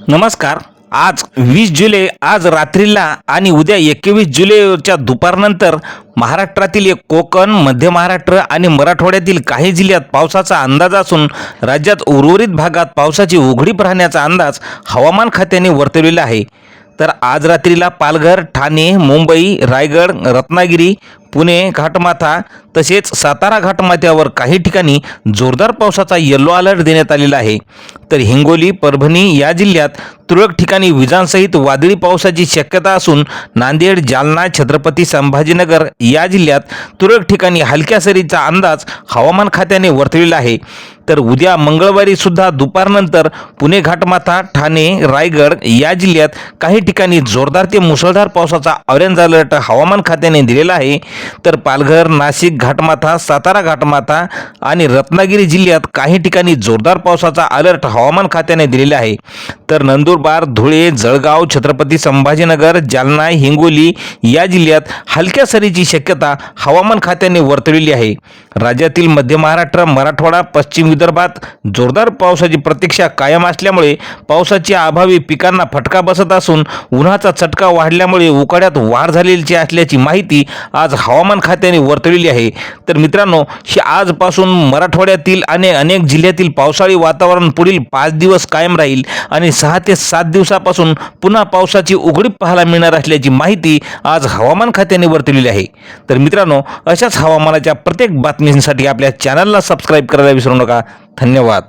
नमस्कार. आज 20 जुलै आज रात्रीला आणि उद्या 21 जुलैच्या दुपारनंतर महाराष्ट्रातील एक कोकण, मध्य महाराष्ट्र आणि मराठवाड्यातील काही जिल्ह्यात पावसाचा अंदाज असून राज्यात उर्वरित भागात पावसाची उघडीप राहण्याचा अंदाज हवामान खात्याने वर्तवलेला आहे. तर आज रात्रीला पालघर, ठाणे, मुंबई, रायगड, रत्नागिरी, पुणे घाटमाथा तसेच सातारा घाटमाथ्यावर काही ठिकाणी जोरदार पावसाचा येलो अलर्ट देण्यात आलेला आहे. तर हिंगोली, परभणी या जिल्ह्यात तुरळक ठिकाणी विजांसहित वादळी पावसाची शक्यता असून नांदेड, जालना, छत्रपती संभाजीनगर या जिल्ह्यात तुरळक ठिकाणी हलक्या सरीचा अंदाज हवामान खात्याने वर्तवलेला आहे. तर उद्या मंगळवारी सुद्धा दुपारनंतर पुणे घाटमाथा, ठाणे, रायगड या जिल्ह्यात काही ठिकाणी जोरदार ते मुसळधार पावसाचा ऑरेंज अलर्ट हवामान खात्याने दिलेला आहे. तर पालघर, नाशिक घाटमाथा, सातारा घाटमाथा आणि रत्नागिरी जिल्ह्यात काही ठिकाणी जोरदार पावसाचा अलर्ट हवामान खात्याने दिलेला आहे. तर नंदुरबार, धुळे, जळगाव, छत्रपती संभाजीनगर, जालना, हिंगोली या जिल्ह्यात हलक्या सरीची शक्यता हवामान खात्याने वर्तवलेली आहे. राज्यातील मध्य महाराष्ट्र, मराठवाडा, पश्चिम विदर्भात जोरदार पावसाची प्रतीक्षा कायम असल्यामुळे पावसाच्या अभावी पिकांना फटका बसत असून उन्हाचा चटका वाढल्यामुळे उकाड्यात वाढ झालेली असल्याची माहिती आज हवामान खात्याने वर्तवलेली आहे. तर मित्रांनो, ही आजपासून मराठवाड्यातील आणि अनेक जिल्ह्यातील पावसाळी वातावरण पुढील 5 दिवस कायम राहील आणि 6 ते 7 दिवसापासून पुन्हा पावसाची उघडीप पाहायला मिळणार असल्याची माहिती आज हवामान खात्याने वर्तवलेली आहे. तर मित्रांनो, अशाच हवामानाच्या प्रत्येक बातमीसाठी आपल्या चॅनलला सबस्क्राईब करायला विसरू नका. धन्यवाद.